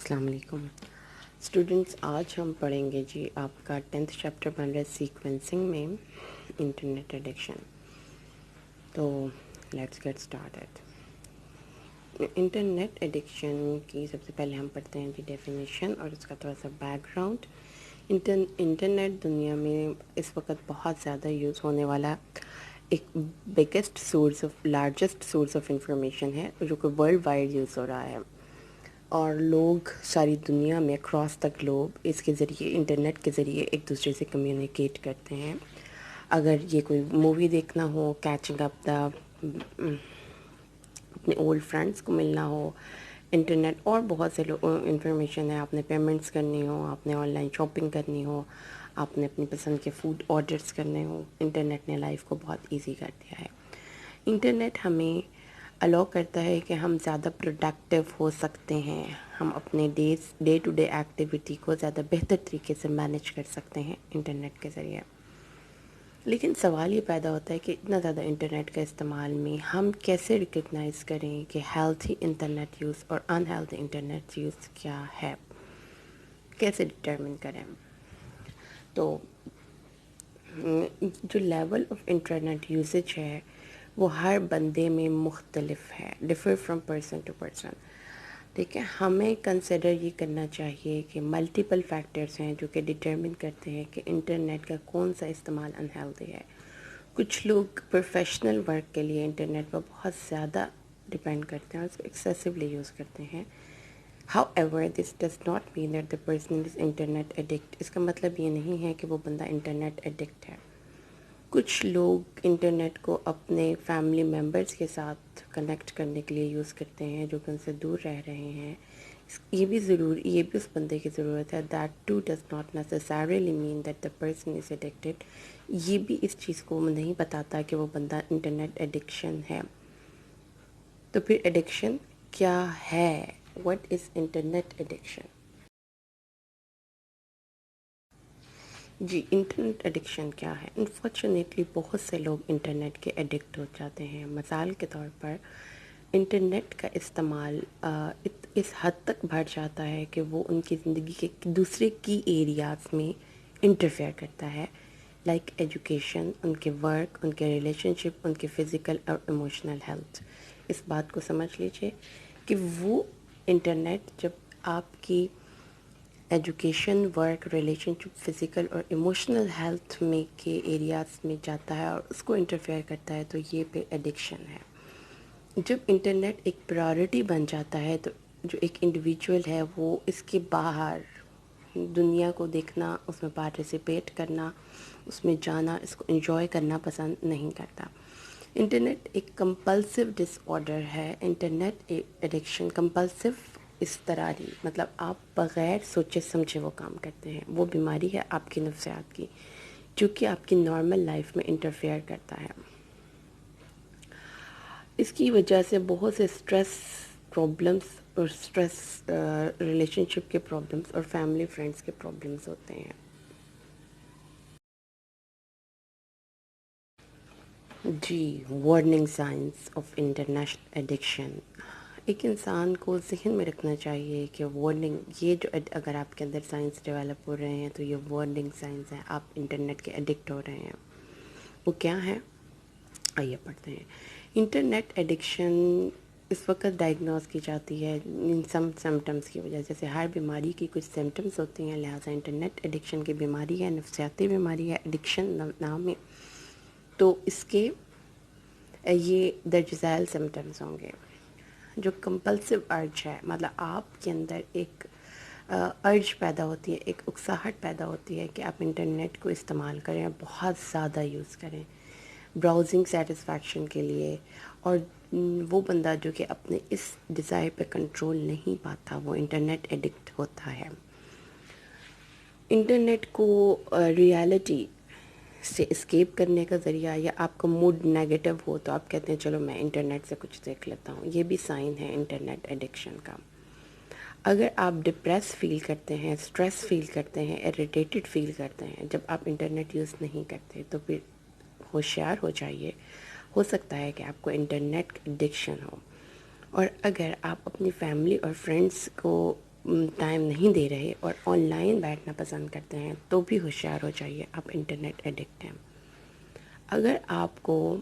السلام علیکم اسٹوڈنٹس، آج ہم پڑھیں گے جی آپ کا 10th چیپٹر بن رہا ہے سیکوینسنگ میں انٹرنیٹ ایڈکشن. تو let's get started. Internet addiction کی سب سے پہلے ہم پڑھتے ہیں جی ڈیفینیشن اور اس کا تھوڑا سا بیک گراؤنڈ. انٹرنیٹ دنیا میں اس وقت بہت زیادہ یوز ہونے والا ایک biggest source of largest source of information ہے جو کہ ورلڈ وائڈ یوز ہو رہا ہے، اور لوگ ساری دنیا میں اکراس دا گلوب اس کے ذریعے انٹرنیٹ کے ذریعے ایک دوسرے سے کمیونیکیٹ کرتے ہیں. اگر یہ کوئی مووی دیکھنا ہو، کیچنگ اپ دا اپنے اولڈ فرینڈس کو ملنا ہو، انٹرنیٹ اور بہت سے انفارمیشن ہے. آپ نے پیمنٹس کرنی ہو، آپ نے آن لائن شاپنگ کرنی ہو، آپ نے اپنی پسند کے فوڈ آرڈرس کرنے ہو، انٹرنیٹ نے لائف کو بہت ایزی کر دیا ہے. انٹرنیٹ ہمیں الاؤ کرتا ہے کہ ہم زیادہ پروڈکٹیو ہو سکتے ہیں، ہم اپنے ڈے ٹو ڈے ایکٹیویٹی کو زیادہ بہتر طریقے سے مینیج کر سکتے ہیں انٹرنیٹ کے ذریعے. لیکن سوال یہ پیدا ہوتا ہے کہ اتنا زیادہ انٹرنیٹ کا استعمال میں ہم کیسے ریکگنائز کریں کہ ہیلتھی انٹرنیٹ یوز اور ان ہیلتھی انٹرنیٹ یوز کیا ہے، کیسے ڈٹرمن کریں. تو جو لیول آف انٹرنیٹ یوزج ہے وہ ہر بندے میں مختلف ہے، differ from person to person. ٹھیک ہے، ہمیں کنسیڈر یہ کرنا چاہیے کہ ملٹیپل فیکٹرز ہیں جو کہ ڈٹرمن کرتے ہیں کہ انٹرنیٹ کا کون سا استعمال انہیلتھی ہے. کچھ لوگ پروفیشنل ورک کے لیے انٹرنیٹ پر بہت زیادہ ڈپینڈ کرتے ہیں اور اس کو ایکسیسولی یوز کرتے ہیں. However, this does not mean that the person is internet addict. اس کا مطلب یہ نہیں ہے کہ وہ بندہ انٹرنیٹ ایڈکٹ ہے. کچھ لوگ انٹرنیٹ کو اپنے فیملی ممبرس کے ساتھ کنیکٹ کرنے کے لیے یوز کرتے ہیں جو کہ ان سے دور رہ رہے ہیں. یہ بھی اس بندے کی ضرورت ہے. That too does not necessarily mean that the person is addicted. یہ بھی اس چیز کو نہیں بتاتا کہ وہ بندہ انٹرنیٹ ایڈکشن ہے. تو پھر ایڈکشن کیا ہے؟ What is internet addiction؟ جی، انٹرنیٹ ایڈکشن کیا ہے؟ انفارچونیٹلی بہت سے لوگ انٹرنیٹ کے ایڈکٹ ہو جاتے ہیں. مثال کے طور پر انٹرنیٹ کا استعمال اس حد تک بڑھ جاتا ہے کہ وہ ان کی زندگی کے دوسرے کی ایریاز میں انٹرفیئر کرتا ہے، لائک ایجوکیشن، ان کے ورک، ان کے ریلیشن شپ، ان کے فزیکل اور ایموشنل ہیلتھ. اس بات کو سمجھ لیجئے کہ وہ انٹرنیٹ جب آپ کی ایجوکیشن، ورک، ریلیشن شپ، فزیکل اور ایموشنل ہیلتھ میں کے ایریاز میں جاتا ہے اور اس کو انٹرفیئر کرتا ہے تو یہ پہ ایڈکشن ہے. جب انٹرنیٹ ایک پرائورٹی بن جاتا ہے تو جو ایک انڈیویجول ہے وہ اس کے باہر دنیا کو دیکھنا، اس میں پارٹیسپیٹ کرنا، اس میں جانا، اس کو انجوائے کرنا پسند نہیں کرتا. انٹرنیٹ ایک کمپلسو ڈس آرڈر ہے. انٹرنیٹ ایڈکشن کمپلسو اس طرح ہی، مطلب آپ بغیر سوچے سمجھے وہ کام کرتے ہیں. وہ بیماری ہے آپ کی نفسیات کی جو کہ آپ کی نارمل لائف میں انٹرفیئر کرتا ہے. اس کی وجہ سے بہت سے اسٹریس پرابلمس اور اسٹریس ریلیشن شپ کے پرابلمس اور فیملی فرینڈس کے پرابلمس ہوتے ہیں. جی، warning signs of internet addiction. ایک انسان کو ذہن میں رکھنا چاہیے کہ وارننگ، یہ جو اگر آپ کے اندر سائنس ڈیولپ ہو رہے ہیں تو یہ وارننگ سائنس ہے، آپ انٹرنیٹ کے ایڈکٹ ہو رہے ہیں. وہ کیا ہے؟ آئیے پڑھتے ہیں. انٹرنیٹ ایڈکشن اس وقت ڈائگنوز کی جاتی ہے ان سم سمٹمس کی وجہ سے. جیسے ہر بیماری کی کچھ سمٹمس ہوتی ہیں، لہٰذا انٹرنیٹ ایڈکشن کی بیماری ہے، نفسیاتی بیماری ہے، ایڈکشن نام ہے. تو اس کے یہ درج ذیل سمٹمس ہوں گے. جو کمپلسو ارج ہے، مطلب آپ کے اندر ایک ارج پیدا ہوتی ہے، ایک اکساہٹ پیدا ہوتی ہے کہ آپ انٹرنیٹ کو استعمال کریں، بہت زیادہ یوز کریں براؤزنگ سیٹسفیکشن کے لیے. اور وہ بندہ جو کہ اپنے اس ڈیزائر پہ کنٹرول نہیں پاتا وہ انٹرنیٹ ایڈکٹ ہوتا ہے. انٹرنیٹ کو ریالٹی سے اسکیپ کرنے کا ذریعہ، یا آپ کا موڈ نیگیٹو ہو تو آپ کہتے ہیں چلو میں انٹرنیٹ سے کچھ دیکھ لیتا ہوں، یہ بھی سائن ہے انٹرنیٹ ایڈکشن کا. اگر آپ ڈپریس فیل کرتے ہیں، اسٹریس فیل کرتے ہیں، اریٹیٹڈ فیل کرتے ہیں جب آپ انٹرنیٹ یوز نہیں کرتے تو پھر ہوشیار ہو جائیے. ہو سکتا ہے کہ آپ کو انٹرنیٹ ایڈکشن ہو. اور اگر آپ اپنی فیملی اور فرینڈس کو ٹائم نہیں دے رہے اور آن لائن بیٹھنا پسند کرتے ہیں تو بھی ہوشیار ہو جائیے، آپ انٹرنیٹ ایڈکٹ ہیں۔ اگر آپ کو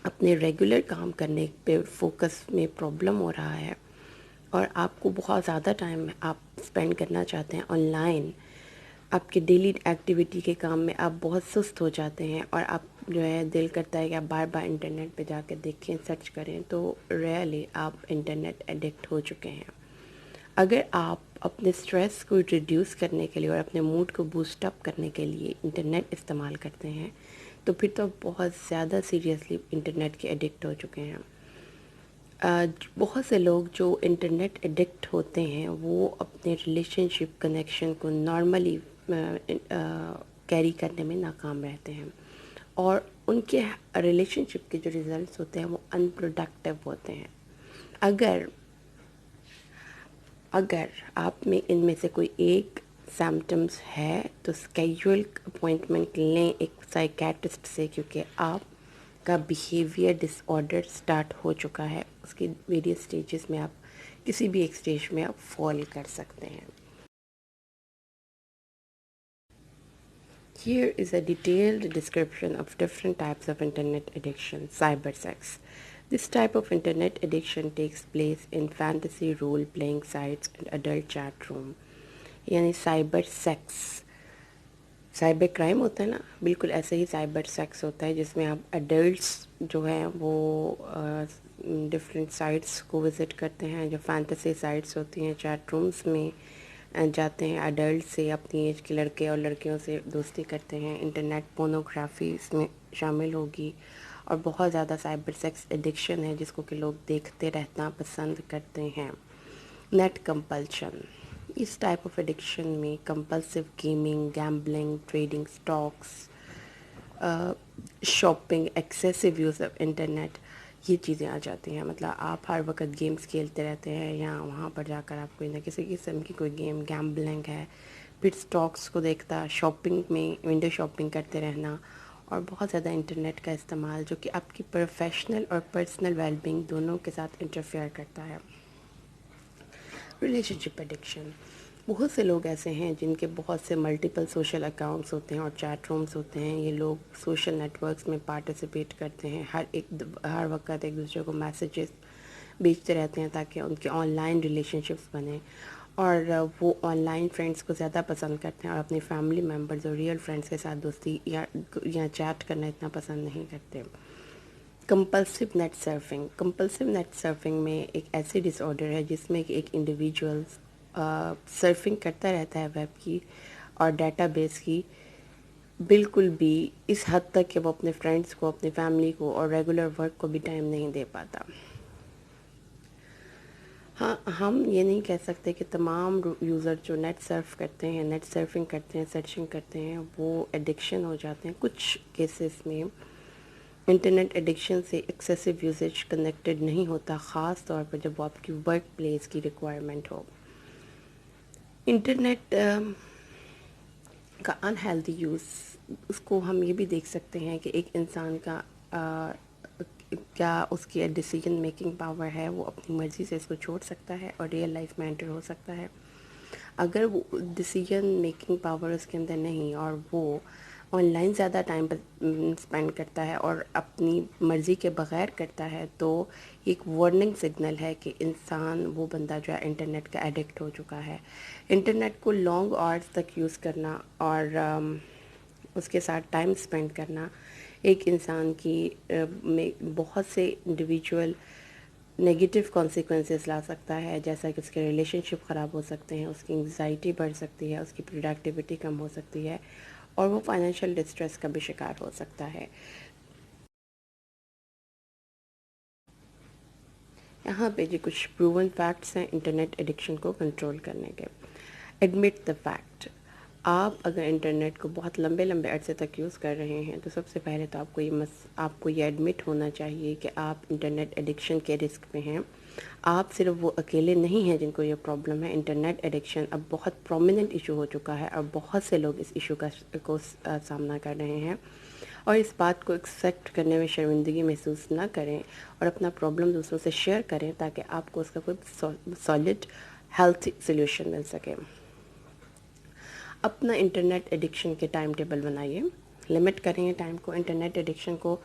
اپنے ریگولر کام کرنے پہ فوکس میں پرابلم ہو رہا ہے اور آپ کو بہت زیادہ ٹائم آپ اسپینڈ کرنا چاہتے ہیں آن لائن، آپ کے ڈیلی ایکٹیویٹی کے کام میں آپ بہت سست ہو جاتے ہیں اور آپ جو ہے دل کرتا ہے کہ آپ بار بار انٹرنیٹ پہ جا کے دیکھیں، سرچ کریں، تو ریئلی آپ انٹرنیٹ ایڈکٹ ہو چکے ہیں۔ اگر آپ اپنے اسٹریس کو ریڈیوس کرنے کے لیے اور اپنے موڈ کو بوسٹ اپ کرنے کے لیے انٹرنیٹ استعمال کرتے ہیں تو پھر تو بہت زیادہ سیریسلی انٹرنیٹ کے ایڈکٹ ہو چکے ہیں۔ بہت سے لوگ جو انٹرنیٹ ایڈکٹ ہوتے ہیں وہ اپنے ریلیشن شپ کنیکشن کو نارملی کیری کرنے میں ناکام رہتے ہیں، اور ان کے ریلیشن شپ کے جو ریزلٹس ہوتے ہیں وہ ان پروڈکٹیو ہوتے ہیں۔ اگر آپ میں ان میں سے کوئی ایک سمپٹمز ہے تو اسکیجول اپوائنٹمنٹ لیں ایک سائیکیٹرسٹ سے، کیونکہ آپ کا بیہیویئر ڈس آرڈر سٹارٹ ہو چکا ہے۔ اس کے ویریس سٹیجز میں آپ کسی بھی ایک سٹیج میں آپ فال کر سکتے ہیں۔ Here is a detailed description of different types of internet addiction. Cyber sex. This type of internet addiction takes place in fantasy role-playing sites and adult chat room. یعنی سائبر سیکس، سائبر کرائم ہوتا ہے نا، بالکل ایسے ہی cyber sex ہوتا ہے جس میں آپ ایڈلٹس جو ہیں وہ ڈفرینٹ سائٹس کو وزٹ کرتے ہیں، جو فینٹیسی سائٹس ہوتی ہیں، چیٹ رومز میں جاتے ہیں، ایڈلٹ سے اپنی ایج کے لڑکے اور لڑکیوں سے دوستی کرتے ہیں۔ انٹرنیٹ پورنوگرافی اس میں شامل ہوگی، اور بہت زیادہ سائبر سیکس ایڈکشن ہے جس کو کہ لوگ دیکھتے رہنا پسند کرتے ہیں۔ نیٹ کمپلشن، اس ٹائپ آف ایڈکشن میں compulsive gaming, gambling, trading stocks, shopping, excessive use of internet, یہ چیزیں آ جاتی ہیں۔ مطلب آپ ہر وقت گیمز کھیلتے رہتے ہیں یا وہاں پر جا کر آپ کوئی نہ کسی قسم کی کوئی گیم، گیمبلنگ ہے، پھر اسٹاکس کو دیکھتا، شاپنگ میں ونڈو شاپنگ کرتے رہنا، اور بہت زیادہ انٹرنیٹ کا استعمال جو کہ آپ کی پروفیشنل اور پرسنل ویل بینگ دونوں کے ساتھ انٹرفیئر کرتا ہے۔ ریلیشن شپ ایڈکشن، بہت سے لوگ ایسے ہیں جن کے بہت سے ملٹیپل سوشل اکاؤنٹس ہوتے ہیں اور چیٹ رومز ہوتے ہیں۔ یہ لوگ سوشل نیٹ ورکس میں پارٹیسپیٹ کرتے ہیں، ہر وقت ایک دوسرے کو میسیجز بھیجتے رہتے ہیں تاکہ ان کے آن لائن ریلیشن شپس بنیں، اور وہ آن لائن فرینڈس کو زیادہ پسند کرتے ہیں اور اپنی فیملی ممبرز اور ریئل فرینڈس کے ساتھ دوستی یا چیٹ کرنا اتنا پسند نہیں کرتے۔ Compulsive net surfing, compulsive net surfing میں ایک ایسی ڈس آرڈر ہے جس میں ایک انڈیویجول سرفنگ کرتا رہتا ہے ویب کی اور ڈیٹا بیس کی، بالکل بھی اس حد تک کہ وہ اپنے فرینڈس کو، اپنی فیملی کو اور ریگولر ورک کو بھی ٹائم نہیں دے پاتا۔ ہاں، ہم یہ نہیں کہہ سکتے کہ تمام یوزر جو نیٹ سرف کرتے ہیں، نیٹ سرفنگ کرتے ہیں، سرچنگ کرتے ہیں، وہ ایڈکشن ہو جاتے ہیں۔ کچھ کیسز میں انٹرنیٹ ایڈکشن سے ایکسیسو یوزیج کنیکٹڈ نہیں ہوتا، خاص طور پر جب وہ آپ کی ورک پلیس کی ریکوائرمنٹ ہو۔ انٹرنیٹ کا انہیلدی یوز، اس کو ہم یہ بھی دیکھ سکتے ہیں کہ ایک انسان کا کیا اس کی ڈیسیجن میکنگ پاور ہے، وہ اپنی مرضی سے اس کو چھوڑ سکتا ہے اور ریئل لائف میں انٹر ہو سکتا ہے۔ اگر وہ ڈیسیجن میکنگ پاور اس کے اندر نہیں اور وہ آن لائن زیادہ ٹائم اسپینڈ کرتا ہے اور اپنی مرضی کے بغیر کرتا ہے، تو ایک وارننگ سگنل ہے کہ انسان، وہ بندہ جو ہے انٹرنیٹ کا ایڈکٹ ہو چکا ہے۔ انٹرنیٹ کو لانگ آورس تک یوز کرنا اور اس کے ساتھ ٹائم اسپینڈ کرنا ایک انسان کی میں بہت سے انڈیویجول نگیٹو کانسیکوینسز لا سکتا ہے، جیسا کہ اس کے ریلیشن شپ خراب ہو سکتے ہیں، اس کی انگزائٹی بڑھ سکتی ہے، اس کی پروڈکٹیوٹی کم ہو سکتی ہے، اور وہ فائنینشیل ڈسٹریس کا بھی شکار ہو سکتا ہے۔ یہاں پہ جی کچھ پروون فیکٹس ہیں انٹرنیٹ ایڈکشن کو کنٹرول کرنے کے۔ ایڈمٹ دا فیکٹ، آپ اگر انٹرنیٹ کو بہت لمبے عرصے تک یوز کر رہے ہیں تو سب سے پہلے تو آپ کو یہ ایڈمٹ ہونا چاہیے کہ آپ انٹرنیٹ ایڈکشن کے رسک پہ ہیں۔ آپ صرف وہ اکیلے نہیں ہیں جن کو یہ پرابلم ہے۔ انٹرنیٹ ایڈکشن اب بہت پرومیننٹ ایشو ہو چکا ہے اور بہت سے لوگ اس ایشو کو سامنا کر رہے ہیں، اور اس بات کو ایکسیپٹ کرنے میں شرمندگی محسوس نہ کریں اور اپنا پرابلم دوسروں سے شیئر کریں تاکہ آپ کو اس کا کوئی سالڈ ہیلتھی سلیوشن مل سکے. اپنا انٹرنیٹ ایڈکشن کے ٹائم ٹیبل بنائیے, لمٹ کریں ٹائم کو. انٹرنیٹ ایڈکشن کو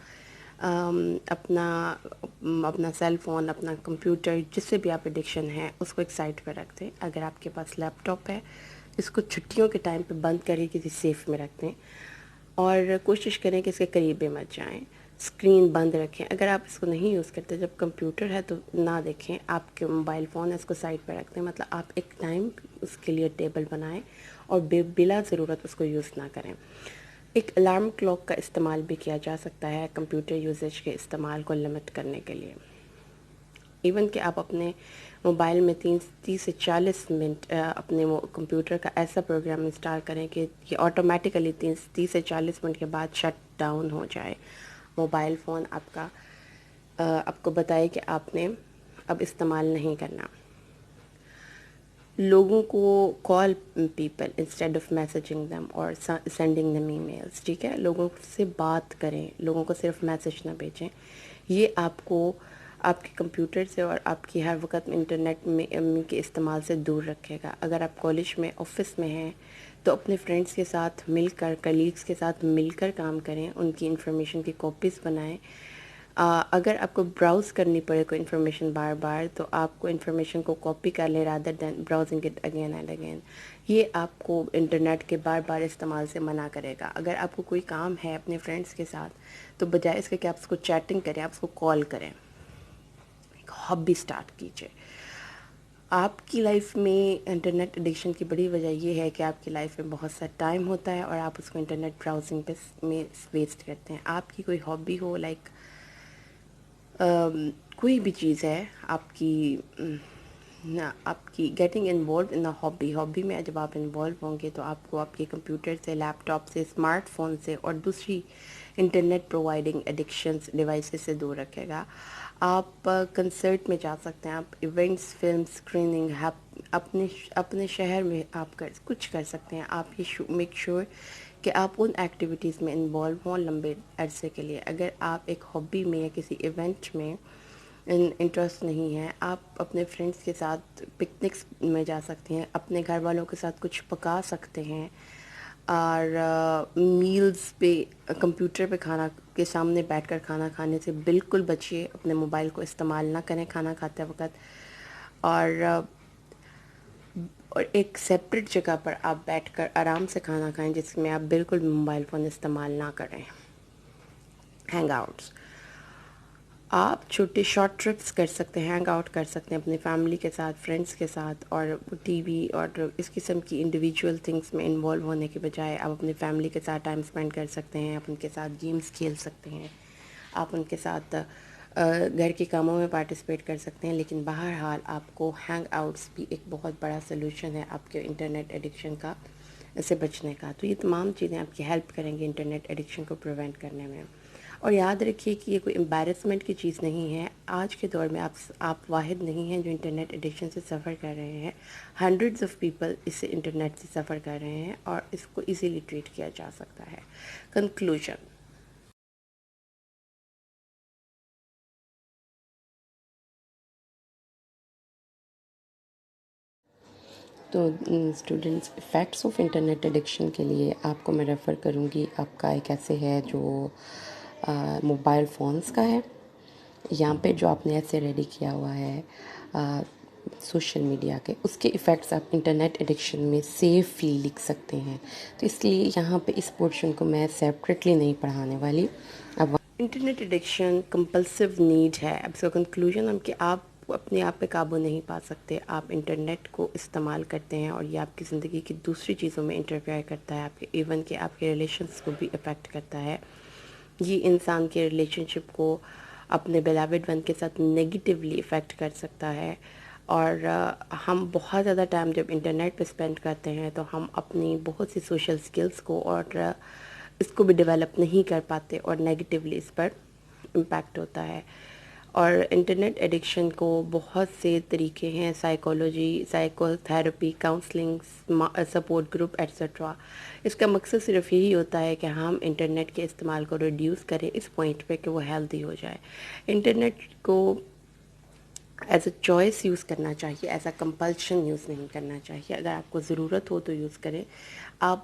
اپنا سیل فون, اپنا کمپیوٹر, جس سے بھی آپ ایڈکشن ہیں اس کو ایک سائٹ پہ رکھ دیں. اگر آپ کے پاس لیپ ٹاپ ہے اس کو چھٹیوں کے ٹائم پہ بند کریں, کسی سیف میں رکھ دیں, اور کوشش کریں کہ اس کے قریب بھی مت جائیں. اسکرین بند رکھیں. اگر آپ اس کو نہیں یوز کرتے, جب کمپیوٹر ہے تو نہ دیکھیں, آپ کے موبائل فون ہے اس کو سائڈ پہ رکھ دیں. مطلب آپ ایک ٹائم اس کے لیے ٹیبل بنائیں اور بلا ضرورت اس کو یوز نہ کریں. ایک الارم کلاک کا استعمال بھی کیا جا سکتا ہے کمپیوٹر یوزیج کے استعمال کو لمٹ کرنے کے لیے. ایون کہ آپ اپنے موبائل میں 30 سے 40 منٹ اپنے کمپیوٹر کا ایسا پروگرام انسٹال کریں کہ یہ آٹومیٹیکلی 30 سے 40 منٹ کے بعد شٹ ڈاؤن ہو جائے. موبائل فون آپ کو بتائے کہ آپ نے اب استعمال نہیں کرنا. لوگوں کو call people instead of messaging them اور سینڈنگ دیم ای میلس. ٹھیک ہے, لوگوں سے بات کریں, لوگوں کو صرف میسیج نہ بھیجیں. یہ آپ کو آپ کے کمپیوٹر سے اور آپ کی ہر وقت انٹرنیٹ میں کے استعمال سے دور رکھے گا. اگر آپ کالج میں, آفس میں ہیں تو اپنے فرینڈس کے ساتھ مل کر, کلیگس کے ساتھ مل کر کام کریں, ان کی انفارمیشن کی کاپیز بنائیں. اگر آپ کو براؤز کرنی پڑے کوئی انفارمیشن بار بار, تو آپ کو انفارمیشن کو کاپی کر لیں rather than browsing it again and again. یہ آپ کو انٹرنیٹ کے بار بار استعمال سے منع کرے گا. اگر آپ کو کوئی کام ہے اپنے فرینڈس کے ساتھ, تو بجائے اس کے کہ آپ اس کو چیٹنگ کریں, آپ اس کو کال کریں. ایک ہابی سٹارٹ کیجئے. آپ کی لائف میں انٹرنیٹ ایڈکشن کی بڑی وجہ یہ ہے کہ آپ کی لائف میں بہت سا ٹائم ہوتا ہے اور آپ اس کو انٹرنیٹ براؤزنگ پہ میں ویسٹ کرتے ہیں. آپ کی کوئی ہابی ہو, لائک کوئی بھی چیز ہے آپ کی گیٹنگ انوالوڈ ان ہابی میں جب آپ انوالو ہوں گے تو آپ کو آپ کے کمپیوٹر سے, لیپ ٹاپ سے, اسمارٹ فون سے اور دوسری انٹرنیٹ پرووائڈنگ ایڈکشنز ڈیوائسز سے دور رکھے گا. آپ کنسرٹ میں جا سکتے ہیں, آپ ایونٹس, فلم اسکریننگ, اپنے شہر میں آپ کچھ کر سکتے ہیں. آپ یہ میک شیور کہ آپ ان ایکٹیویٹیز میں انوالو ہوں لمبے عرصے کے لیے. اگر آپ ایک ہابی میں یا کسی ایونٹ میں انٹرسٹ نہیں ہے, آپ اپنے فرینڈس کے ساتھ پکنکس میں جا سکتے ہیں, اپنے گھر والوں کے ساتھ کچھ پکا سکتے ہیں, اور میلز پہ کمپیوٹر پہ کھانا کے سامنے بیٹھ کر کھانا کھانے سے بالکل بچیے. اپنے موبائل کو استعمال نہ کریں کھانا کھاتے وقت, اور ایک سیپریٹ جگہ پر آپ بیٹھ کر آرام سے کھانا کھائیں جس میں آپ بالکل موبائل فون استعمال نہ کریں. ہینگ آؤٹس, آپ چھوٹے شارٹ ٹرپس کر سکتے ہیں, ہینگ آؤٹ کر سکتے ہیں اپنی فیملی کے ساتھ, فرینڈس کے ساتھ, اور ٹی وی اور اس قسم کی انڈیویجول تھنگس میں انوالو ہونے کے بجائے آپ اپنی فیملی کے ساتھ ٹائم اسپینڈ کر سکتے ہیں. آپ ان کے ساتھ گیمز کھیل سکتے ہیں, آپ ان کے ساتھ گھر کے کاموں میں پارٹیسپیٹ کر سکتے ہیں. لیکن بہرحال آپ کو ہینگ آؤٹس بھی ایک بہت بڑا سلوشن ہے آپ کے انٹرنیٹ ایڈکشن کا سے بچنے کا. تو یہ تمام چیزیں آپ کی ہیلپ کریں گی انٹرنیٹ ایڈکشن کو پریونٹ کرنے میں. اور یاد رکھیے کہ یہ کوئی امبیرسمنٹ کی چیز نہیں ہے. آج کے دور میں آپ واحد نہیں ہیں جو انٹرنیٹ ایڈکشن سے سفر کر رہے ہیں. ہنڈریڈز آف پیپل اس سے انٹرنیٹ سے سفر کر رہے ہیں اور اس کو ایزیلی ٹریٹ کیا جا سکتا ہے. کنکلوژن, تو students, effects of internet addiction کے لیے آپ کو میں ریفر کروں گی. آپ کا ایک ایسے ہے جو موبائل فونز کا ہے, یہاں پہ جو آپ نے ایسے ریڈی کیا ہوا ہے سوشل میڈیا کے, اس کے ایفیکٹس آپ انٹرنیٹ ایڈکشن میں سیفلی لکھ سکتے ہیں. تو اس لیے یہاں پہ اس پورشن کو میں سیپریٹلی نہیں پڑھانے والی. اب انٹرنیٹ ایڈکشن کمپلسو نیڈ ہے. اب اس کا کنکلوژن ہم کہ آپ اپنے آپ پہ قابو نہیں پا سکتے. آپ انٹرنیٹ کو استعمال کرتے ہیں اور یہ آپ کی زندگی کی دوسری چیزوں میں انٹرفیئر کرتا ہے, آپ کے ایون کہ آپ کے ریلیشنس کو بھی افیکٹ کرتا ہے. یہ انسان کے ریلیشن شپ کو اپنے بیلاوڈ ون کے ساتھ نگیٹیولی افیکٹ کر سکتا ہے. اور ہم بہت زیادہ ٹائم جب انٹرنیٹ پہ اسپینڈ کرتے ہیں تو ہم اپنی بہت سی سوشل سکلز کو اور اس کو بھی ڈیولپ نہیں کر پاتے اور نیگیٹیولی اس پر امپیکٹ ہوتا ہے. اور انٹرنیٹ ایڈکشن کو بہت سے طریقے ہیں, psychology, psychotherapy, counselling, support group etcetera. اس کا مقصد صرف یہی ہوتا ہے کہ ہم انٹرنیٹ کے استعمال کو ریڈیوس کریں اس پوائنٹ پہ کہ وہ ہیلدی ہو جائے. انٹرنیٹ کو ایز اے چوائس یوز کرنا چاہیے، ایز اے کمپلشن یوز نہیں کرنا چاہیے. اگر آپ کو ضرورت ہو تو یوز کریں، آپ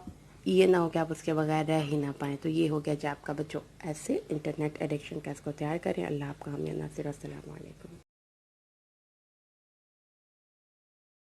یہ نہ ہو کہ آپ اس کے بغیر رہ ہی نہ پائیں. تو یہ ہو گیا جی آپ کا بچوں ایسے انٹرنیٹ ایڈکشن کا اس کو تیار کریں. اللہ آپ کا حامی ناصر. السلام علیکم.